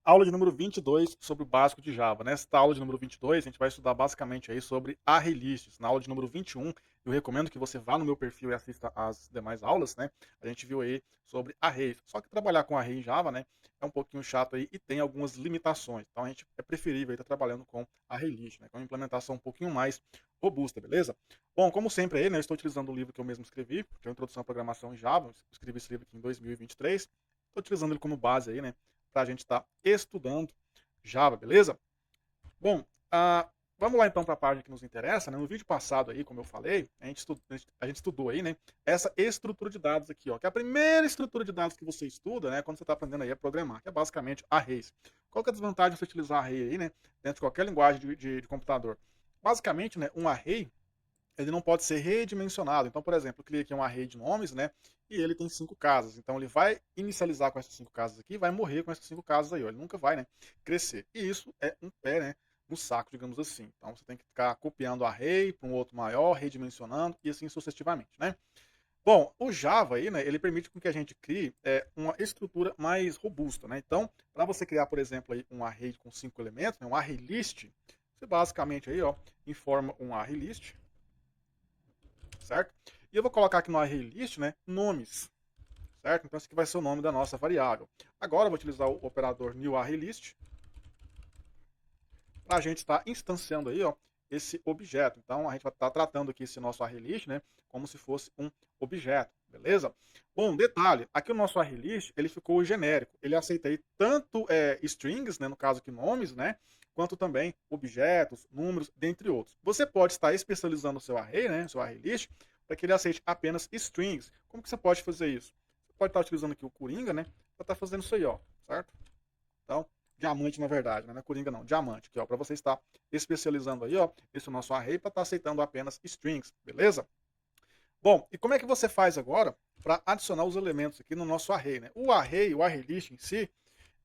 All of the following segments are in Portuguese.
Aula de número 22 sobre o básico de Java. Nesta aula de número 22, a gente vai estudar basicamente aí sobre array lists. Na aula de número 21, eu recomendo que você vá no meu perfil e assista às demais aulas, né? A gente viu aí sobre arrays. Só que trabalhar com array em Java, né, é um pouquinho chato aí e tem algumas limitações. Então a gente é preferível estar trabalhando com array list, né, com uma implementação um pouquinho mais robusta, beleza? Bom, como sempre aí, né, eu estou utilizando o livro que eu mesmo escrevi, que é a Introdução à Programação em Java. Eu escrevi esse livro aqui em 2023. Estou utilizando ele como base aí, né, para a gente estar estudando Java, beleza? Bom, vamos lá então para a página que nos interessa, né? No vídeo passado aí, como eu falei, a gente estudou aí, né? Essa estrutura de dados aqui, ó, que é a primeira estrutura de dados que você estuda, né? Quando você está aprendendo aí a programar, que é basicamente arrays. Qual que é a desvantagem de você utilizar array aí, né? Dentro de qualquer linguagem de computador? Basicamente, né? Um array ele não pode ser redimensionado. Então, por exemplo, eu criei aqui um array de nomes, né? E ele tem 5 casas. Então, ele vai inicializar com essas 5 casas aqui e vai morrer com essas 5 casas aí. Ó. Ele nunca vai, né, crescer. E isso é um pé, né, no saco, digamos assim. Então, você tem que ficar copiando o array para um outro maior, redimensionando e assim sucessivamente, né? Bom, o Java aí, né, ele permite com que a gente crie uma estrutura mais robusta, né? Então, para você criar, por exemplo, aí um array com 5 elementos, né, um array list, você basicamente aí, ó, informa um array list, certo? E eu vou colocar aqui no array list, né, nomes, certo? Então esse aqui vai ser o nome da nossa variável. Agora eu vou utilizar o operador new array list para a gente estar instanciando aí, ó, esse objeto. Então a gente vai estar tratando aqui esse nosso array list, né, como se fosse um objeto, beleza? Bom, detalhe, aqui o nosso array list, ele ficou genérico. Ele aceita aí tanto strings, né, no caso aqui nomes, né, quanto também objetos, números, dentre outros. Você pode estar especializando o seu array, né, seu array list, para que ele aceite apenas strings. Como que você pode fazer isso? Você pode estar utilizando aqui o Coringa, né, para estar fazendo isso aí, ó, certo? Então, diamante na verdade, né? Não é Coringa não, diamante, que ó, para você estar especializando aí, ó, esse é o nosso array para estar aceitando apenas strings, beleza? Bom, e como é que você faz agora para adicionar os elementos aqui no nosso array, né? O array list em si,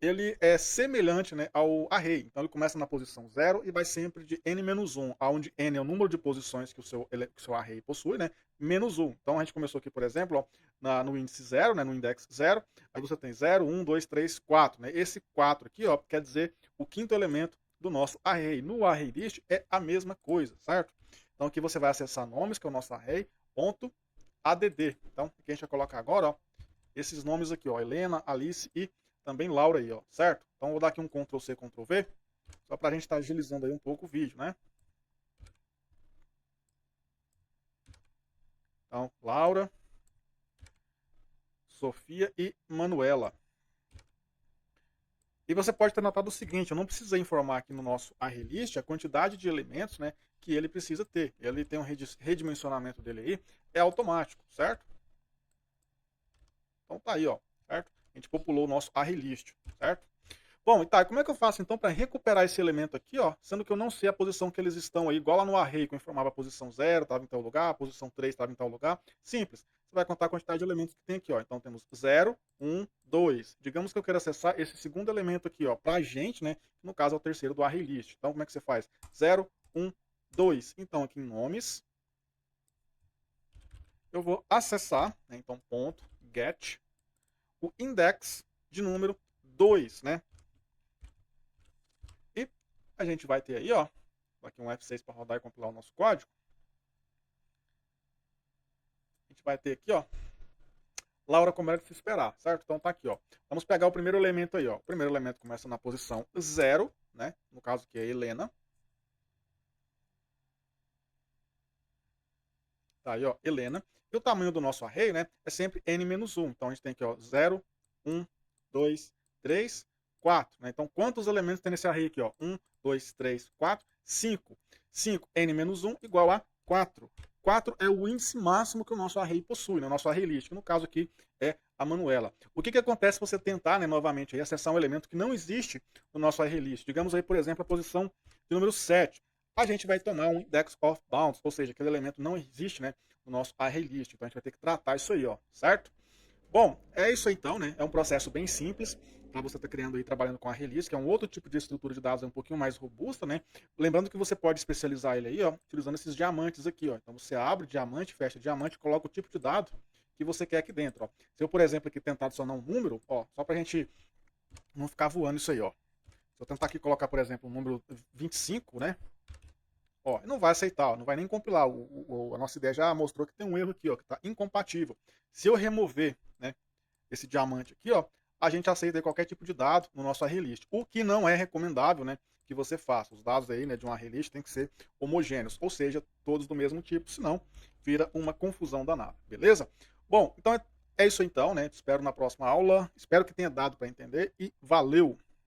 ele é semelhante, né, ao array. Então ele começa na posição 0 e vai sempre de n-1, onde n é o número de posições que que o seu array possui, né, menos 1. Então a gente começou aqui, por exemplo, ó, no índice 0, né, no index 0, aí você tem 0, 1, 2, 3, 4. Né? Esse 4 aqui ó, quer dizer o quinto elemento do nosso array. No array list é a mesma coisa, certo? Então aqui você vai acessar nomes, que é o nosso array, ponto add. Então aqui a gente vai colocar agora ó, esses nomes aqui, ó, Helena, Alice e também Laura aí, ó, certo? Então vou dar aqui um Ctrl C, Ctrl V, só para a gente estar agilizando aí um pouco o vídeo, né? Então, Laura, Sofia e Manuela. E você pode ter notado o seguinte, eu não precisei informar aqui no nosso array list a quantidade de elementos, né, que ele precisa ter. Ele tem um redimensionamento dele aí, é automático, certo? Então tá aí, ó, certo? A gente populou o nosso array list, certo? Bom, e tá, como é que eu faço então para recuperar esse elemento aqui, ó, sendo que eu não sei a posição que eles estão aí, igual lá no array que eu informava a posição 0, estava em tal lugar, a posição 3 estava em tal lugar. Simples. Você vai contar a quantidade de elementos que tem aqui, ó. Então temos 0, 1, 2. Digamos que eu quero acessar esse segundo elemento aqui, ó, pra gente, né? No caso é o terceiro do array list. Então como é que você faz? 0, 1, 2. Então aqui em nomes, eu vou acessar, né? Então ponto get o index de número 2, né? E a gente vai ter aí, ó, aqui um F6 para rodar e compilar o nosso código. A gente vai ter aqui, ó, Laura como era de se esperar, certo? Então tá aqui, ó. Vamos pegar o primeiro elemento aí, ó. O primeiro elemento começa na posição 0, né? No caso que é Helena. Tá aí, ó, Helena. E o tamanho do nosso array, né, é sempre n-1. Então a gente tem aqui, ó, 0, 1, 2, 3, 4. Né? Então quantos elementos tem nesse array aqui, ó? 1, 2, 3, 4, 5. 5 n-1 igual a 4. 4 é o índice máximo que o nosso array possui, né? O nosso array list, que no caso aqui é a Manuela. O que acontece se você tentar, né, novamente, aí, acessar um elemento que não existe no nosso array list? Digamos aí, por exemplo, a posição de número 7. A gente vai tomar um index of bounds, ou seja, aquele elemento não existe, né, no nosso array list. Então a gente vai ter que tratar isso aí, ó, certo? Bom, é isso aí então, né? É um processo bem simples para você estar criando aí, trabalhando com array list, que é um outro tipo de estrutura de dados um pouquinho mais robusta, né? Lembrando que você pode especializar ele aí, ó, utilizando esses diamantes aqui, ó. Então você abre diamante, fecha diamante, coloca o tipo de dado que você quer aqui dentro, ó. Se eu, por exemplo, aqui tentar adicionar um número, ó, só para a gente não ficar voando isso aí, ó. eu tentar aqui colocar, por exemplo, o número 25, né? Ó, não vai aceitar, ó, não vai nem compilar. A nossa ideia já mostrou que tem um erro aqui, ó, que está incompatível. Se eu remover, né, esse diamante aqui, ó, a gente aceita qualquer tipo de dado no nosso array list. O que não é recomendável, né, que você faça. Os dados aí, né, de um array list tem que ser homogêneos, ou seja, todos do mesmo tipo, senão vira uma confusão danada, beleza? Bom, então é isso então, né? Te espero na próxima aula. Espero que tenha dado para entender e valeu!